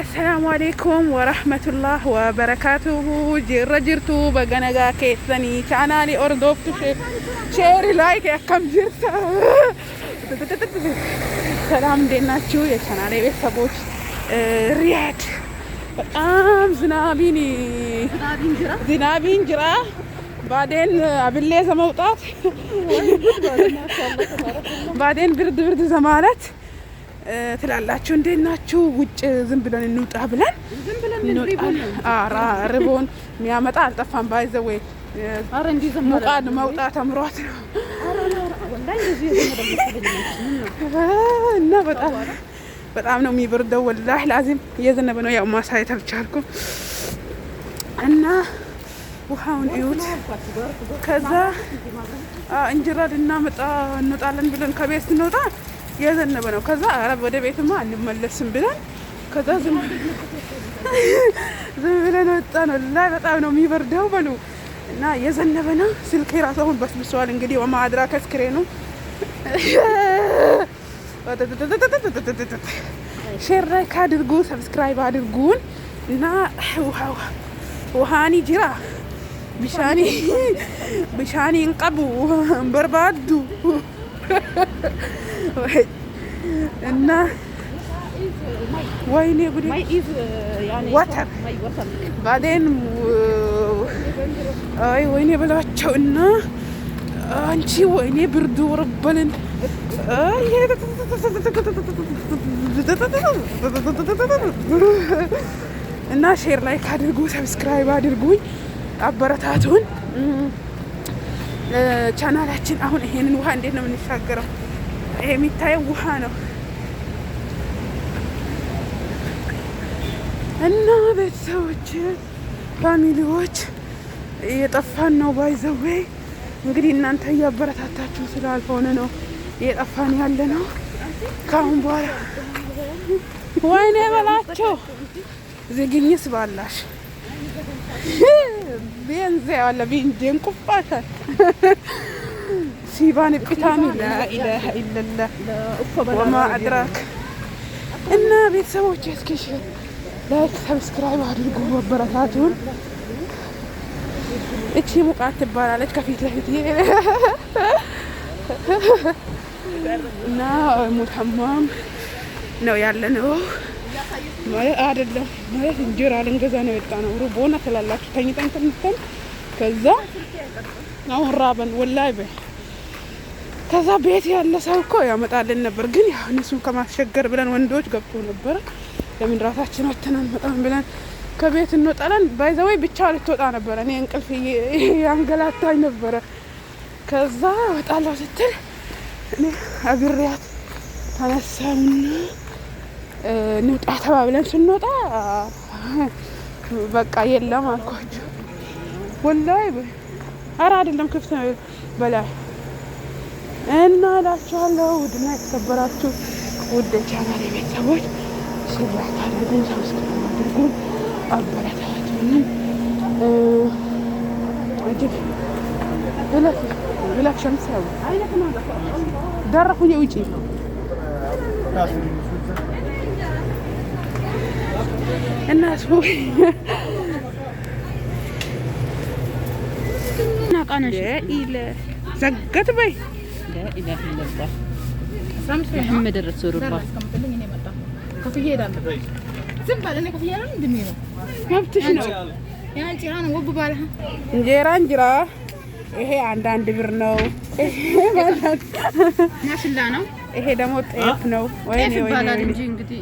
السلام عليكم ورحمة الله وبركاته. جرتو بجنجا كيسني كانالي أردوفتو شير لايك كم جرتا. سلام ديناتشو يا كانالي بسبوش رياض زنابين جرا بعدين بالليل زموطات بعدين برد زمانات ትላላችሁ እንዴት ናችሁ? ውጭ ዝም ብለን እንውጣ ብለን ርቦን የሚያመጣ አልጠፋም። ባይዘው ሙቃድ መውጣት አምሯት ነው እና በጣም ነው የሚበርደው። ወላሂ ላዚም እየዘነበ ነው። ያው ማሳየት አልቻልኩም እና ውሃውን እዩት። ከዛ እንጀራ ልናመጣ እንወጣለን ብለን ከቤት ስንወጣ የዘነበ ነው። ከዛ አረብ ወደ ቤትማ አንመለስም ብለን ከዛ ዝም ብለን ወጣን። ወላሂ በጣም ነው የሚበርደው በሉ እና የዘነበ ነው። ስልኬ ራሱ አሁን በስብሷል። እንግዲህ ወማድራ ከስክሬኑ ሼር ላይክ አድርጉ፣ ሰብስክራይብ አድርጉን እና ውሃኒ ጅራ ብሻኒ እንቀቡ በርባዱ እና ወይኔ ጉዴ ወተር ባዴን አይ ወይኔ በላቸው እና አንቺ ወይኔ ብርዱ ወረበልን እና ሼር ላይክ አድርጉ፣ ሰብስክራይብ አድርጉኝ፣ አበረታቱን። ቻናላችን አሁን ይሄንን ውሃ እንዴት ነው የምንሻገረው? ይሄ የሚታየው ውሃ ነው እና ቤተሰቦች ፋሚሊዎች እየጠፋን ነው። ባይዘዌ እንግዲህ እናንተ እያበረታታችሁ ስላልሆነ ነው እየጠፋን ያለ ነው። ካሁን በኋላ ወይኔ በላቸው ዝግኝስ ባላሽ ቢንዘ ያለ ቢንጀን ቁፋታ ሲባን ብታሚ ላኢላሀ ኢለላህ ወማ አድራክ እና ቤተሰቦች እስኪሽ ላይክ ሰብስክራይብ አድርጉ፣ አበረታቱን። እቺ ሙቃት ትባላለች ከፊት ለፊት እና ሙተማም ነው ያለ ነው ማለት አይደለም። ማለት እንጀራ ልንገዛ ነው የወጣ ነው። ሩቦና ትላላችሁ ተኝተን ተኝተን ከዛ አሁን ራበን ወላሂ ከዛ ቤት ያለ ሰው እኮ ያመጣልን ነበር፣ ግን ያው እነሱን ከማስቸገር ብለን ወንዶች ገብቶ ነበር። ለምን ራሳችን ወተናን መጣን ብለን ከቤት እንወጣለን። ባይዘወይ ብቻ ልትወጣ ነበር። እኔ እንቅልፍ ያንገላታኝ ነበረ። ከዛ ወጣለሁ ስትል እኔ አብሬያት ተነሳውና እንውጣ ተባብለን ስንወጣ በቃ የለም አልኳቸው። ወላሂ ኧረ አይደለም ክፍት ነው በላይ እና እላችኋለሁ። ውድና የተከበራችሁ ውድ ቻናሌ ቤተሰቦች ሼር አድርጉን፣ ሰብስክራይብ አድርጉን፣ አበረታቱን። አጅብ ብላክ ሸምስ ያው ደረፉኝ ውጪ እና ናቃነሽ ኢለ ዘገት በይ لا إله إلا الله محمد رسول الله كفيه هذا زنبا لأنه كفيه هذا من دميره ما بتشنو يا انجيران وبو بالها انجيران ይሄ አንድ ብር ነው። ማሽላ ነው። ይሄ ደግሞ ጤፍ ነው። ወይኔ እንጂ እንግዲህ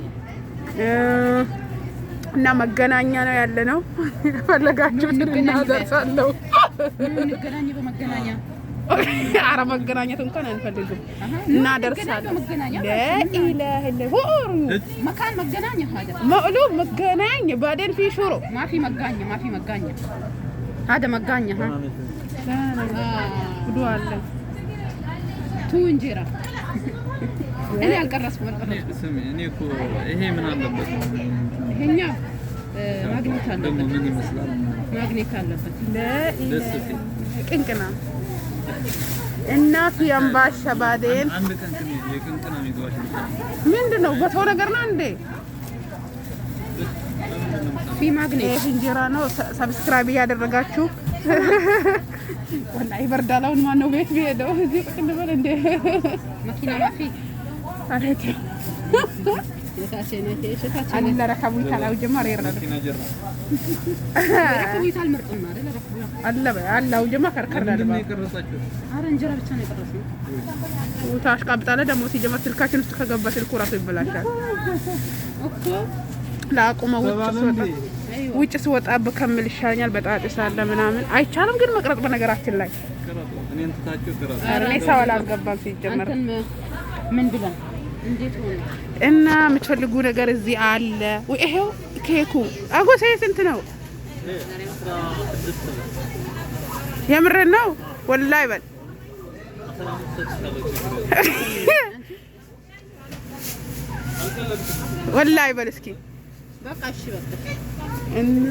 እና መገናኛ ነው ያለ ነው። ፈለጋችሁት እናደርሳለሁ። እንገናኝ በመገናኛ አረ መገናኘት እንኳን አንፈልግም እና ደርሳለሁ። ለኢላህ ለሁሩ መካን መገናኛ هذا مقلوب مገናኛ بعدين في شورو ما في مገናኛ هذا مገናኛ ጉዱ አለ ቱ እንጀራ እኔ አልቀረስኩም ስሚ እኔ እኮ ይሄ ምን አለበት ይሄኛ ማግኔት አለበት ደግሞ ምን ይመስላል ማግኔት አለበት ለኢላህ ቅንቅና እናቱ ያምባሻ ባዴን አንድ ቀን የቅንቅና የሚገባሽ ምንድነው? በሰው ነገር ነው እንዴ? في ማግኔት እንጀራ ነው ሰብስክራይብ ያደረጋችሁ والله ይበርዳል አሁን ማን ነው ቤት ቢሄደው እዚህ ቁጭ ብለን እንደ መኪና ማፊ አለች የታሰነቴ እታች አለ ለረከቡ ይታላው ጀማሪ ይረዳ ረከቡ ይታል ምርጥና አይደል ረከቡ አለ አላው ጀማ ከርከር አለ አረ እንጀራ ብቻ ነው የቀረሰው ወታሽ ቀብጣለ ደግሞ ሲጀመር ስልካችን ውስጥ ከገባ ስልኩ ራሱ ይበላሻል እኮ ላቁመው ውጭ ስወጣ በከምል ይሻኛል በጣጥስ አለ ምናምን አይቻልም ግን መቅረጥ በነገራችን ላይ እኔን ተታችሁ ተራስ አሬ ሳዋላ አልገባም ሲጀመር ምን ብለን እንዴት ሆነ እና የምትፈልጉ ነገር እዚህ አለ ወይ ይሄው ኬኩ አጎሴ ስንት ነው የምር ነው ወላሂ በል ወላሂ በል እስኪ በቃ እሺ በቃ እና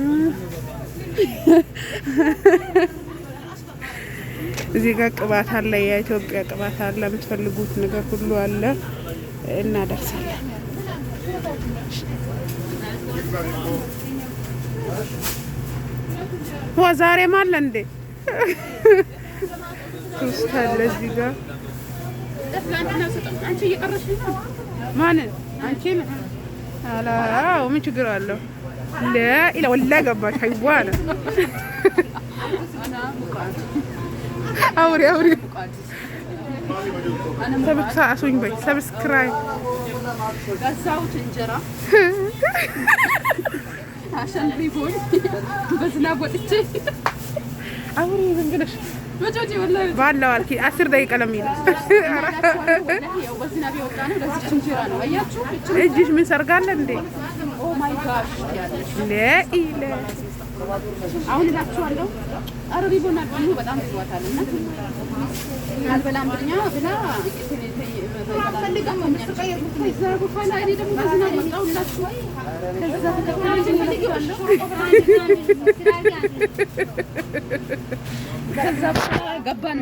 እዚህ ጋር ቅባት አለ የኢትዮጵያ ቅባት አለ የምትፈልጉት ነገር ሁሉ አለ እናደርሳለን ወዛሬ ማለ እንዴ ተስተለ እዚህ ጋር አንቺ እየቀረሽ ነው ማን አንቺ አላው ምን ችግር አለው لا ولا قبل حيوانة أوري سبك ساعة بي سبسكرايب قصاو تنجرة عشان ريبون بس نابوت الشيء أوري بنقلش ما جوتي والله بالله والله 10 دقيقة لمين والله بس نبي وقانا لازم تنجرانو أياتشو إيش من سرقان لندي Oh my gosh لا إله አሁን እላችኋለሁ አረቢ ቦና ደግሞ በጣም ትዋታለና አልበላም ብኛ ብላ ፈልጋም መስቀየት ከዛው በኋላ እኔ ደግሞ በዝና ወጣውላችሁ ከዛ ተከታተሉ ፈልጋለሁ ከዛ በኋላ ገባን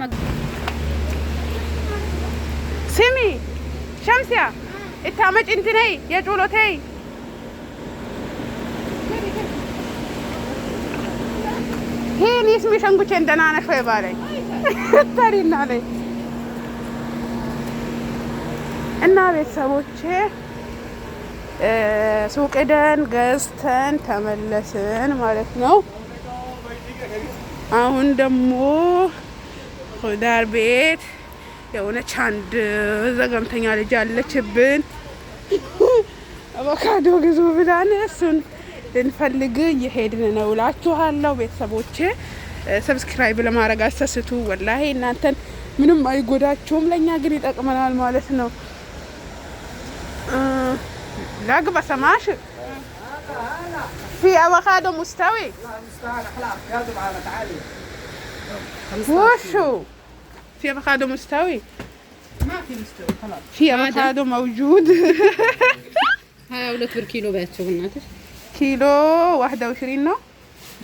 ስሚ ሸምሲያ እታመጭ እንትነይ የጮሎተይ هين اسمي شنقوش عندنا أنا شوي بالي تارين علي النبي سوتشي سوق إدن قستن تملسن مالتنا አሁን ደግሞ ዳር ቤት የሆነ ቻንድ ዘገምተኛ ልጅ አለችብን አቮካዶ ግዙ ብላን እሱን ልንፈልግ እየሄድን ነው እላችኋለሁ ቤተሰቦቼ ሰብስክራይብ ለማድረግ አስተስቱ ወላሂ እናንተን ምንም አይጎዳችሁም ለኛ ግን ይጠቅመናል ማለት ነው ላግባ ሰማሽ في افوكادو مستوي وشو في افوكادو مستوي ما في مستوي خلاص في افوكادو موجود هاي ولد بالكيلو باتشو بناتش كيلو 21 نو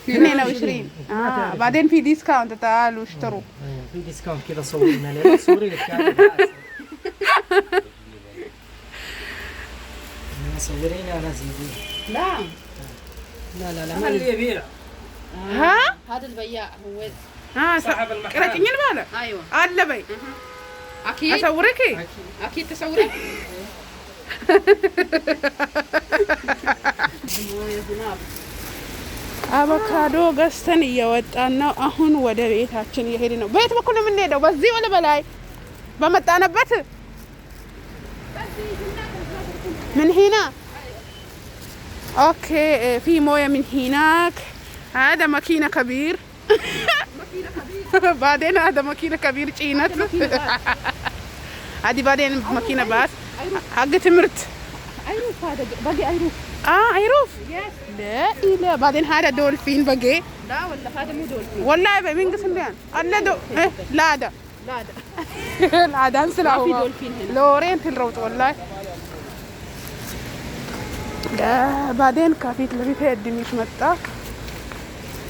22 بعدين في ديسكاونت تعالوا اشتروا في ديسكاونت كذا صورنا لي صوري لك صوريني انا زيدي لا ما اللي يبيع ها هذا البياع هو صاحب المحل قرأتيني البالة ايوه الله بي اكيد اصوركي اكيد تصوري አቮካዶ ገዝተን እየወጣን ነው አሁን ወደ ቤታችን እየሄድን ነው ቤት በኩል ምን ሄደው በዚህ ወለ በላይ በመጣነበት من هنا اوكي في مويه من هناك هذا ماكينه كبير بعدين هذا ماكينه كبير چينت هذه بعدين ماكينه باس حق تمرت ايروف هذا باقي ايروف ايروف لا اله بعدين هذا دولفين باقي لا ولا هذا مو دولفين والله من قسم بيان الله دو لا ده لا ده انسلا في دولفين هنا لورين تلروت والله لا بعدين كافيت لفيت يدميش متى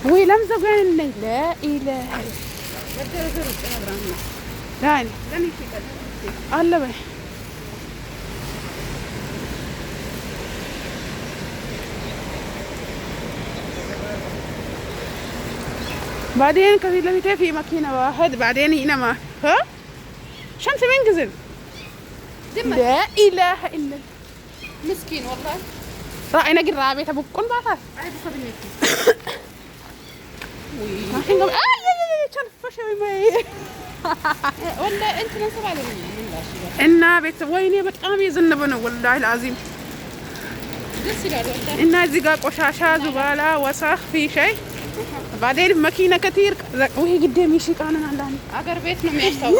وي لمزه قال لي لا اله لا الله بي بعدين كذي لميته في ماكينة واحد بعدين هنا ما ها شمس من قزل لا إله إلا الله مسكين والله رأينا قرا بيت أبوكم بعث عادي خبيني ما حين قبل شرف شوي ما ولا أنت ما سبع لي إننا بيت ويني بتقام يزنبنا والله العظيم إننا زقاق وشاشة زبالة وسخ في شيء بعدين ماكينة كثير وهي قدامي شيء كانوا عندنا أجر بيتنا ما يستوي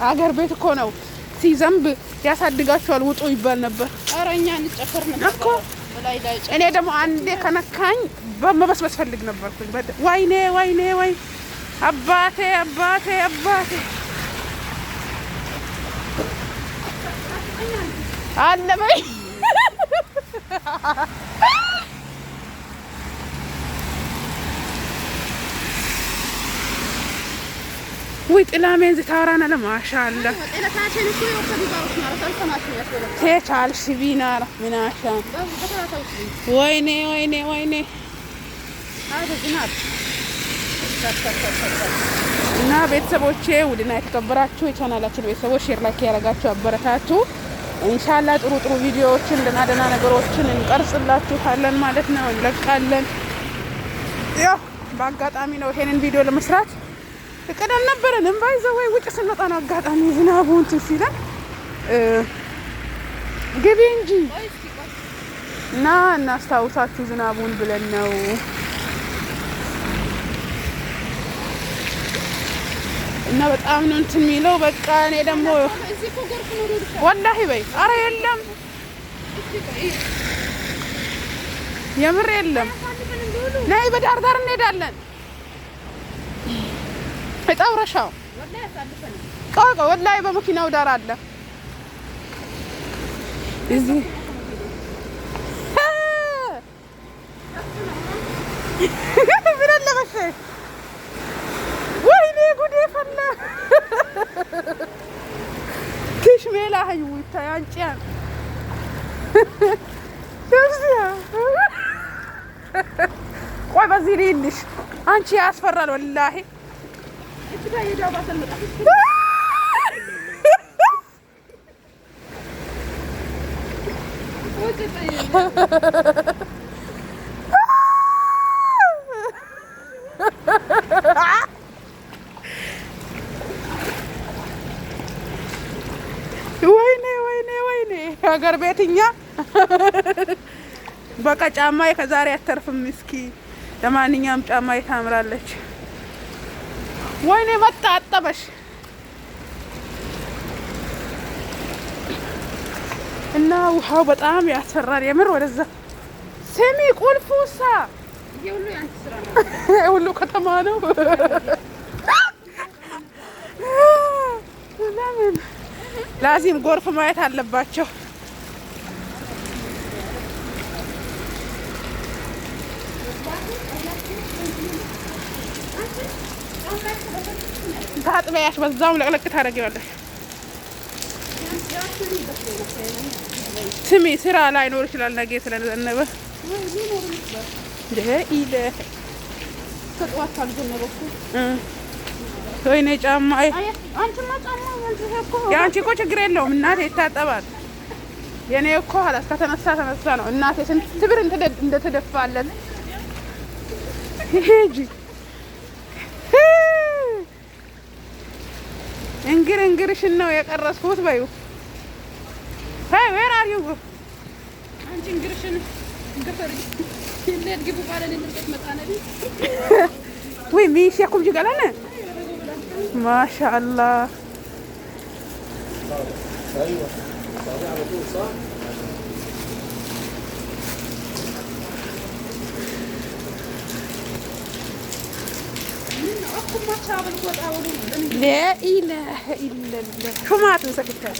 أجر بيت كونوا سي زنب ያሳድጋቸዋል ውጡ ይባል ነበር አረኛ እንጨፈር ነበር እኮ እኔ ደግሞ አንዴ ከነካኝ በመበስበስ ፈልግ ነበርኩኝ ወይኔ ወይኔ ወይ አባቴ አባቴ አባቴ አለበይ ويتلامين زتارانا لما شاء الله تيجال شبينا من عشان ويني ويني ويني هذا زناد እና ቤተሰቦቼ ውድና የተከበራችሁ የቻናላችን ቤተሰቦች ሼር ላይክ ያደረጋችሁ አበረታቱ ኢንሻአላህ ጥሩ ጥሩ ቪዲዮዎችን ደህና ነገሮችን እንቀርጽላችኋለን ማለት ነው እንለቃለን ያው በአጋጣሚ ነው ይሄንን ቪዲዮ ለመስራት ቀደም ነበርንም ባይዘው ውጭ ስንወጣ ነው አጋጣሚ ዝናቡ እንትን ሲለን ግቢ እንጂ እና እናስታውሳችሁ ዝናቡን ብለን ነው እና በጣም ነው እንትን የሚለው በቃ እኔ ደግሞ ወላሂ በይ አረ የለም የምር የለም ነይ በዳር ዳር እንሄዳለን እጣውራሻው ወላሂ ያሳልፈን ቆቆ ወላሂ በመኪናው ዳር አለ እዚህ ምን አለ በሽ ወይኔ ጉዴ ፈላ ትሽሜላ ሀይውታ ያንቺያን ደስያ ቆይ በዚህ ልልሽ አንቺ ያስፈራል ወላሂ እቺ ጋር ሄዳው ባሰልጣ ወይኔ ወይኔ ወይኔ ሀገር ቤትኛ በቃ ጫማዬ ከዛሬ አተርፍም እስኪ ለማንኛውም ጫማዬ ታምራለች ወይኔ መጣ አጠበሽ እና ውሃው በጣም ያስፈራል የምር ወደዛ ስሚ ቁልፉሳ ይሁሉ ያንቺ ስራ ነው ሁሉ ከተማ ነው ለምን ላዚም ጎርፍ ማየት አለባቸው ታጥበያሽ በዛው ለቅለቅ ታደርጊዋለሽ ስሚ ስራ ላይ ኖር ይችላል ነገ ስለዘነበ ኢለ ተጧት ካልዘነበኩ ወይኔ ጫማዬ አንቺማ ጫማው ያንቺ እኮ ችግር የለውም እናቴ ይታጠባል የኔ እኮ ሀላስ ከተነሳ ተነሳ ነው እናቴ ስንት ብር እንደተደፋለን ሂጂ እንግርሽን ነው የቀረስኩት በዩ ሃይ where are you አንቺ እንግርሽን እንግፈሪ ለድ ግቡ ባለን እንድት መጣነዲ ወይ ሚሽ ያኩም ጅጋላነ ማሻአላህ ايوه صابع على طول صح لا إله إلا الله شو ما تنسكتها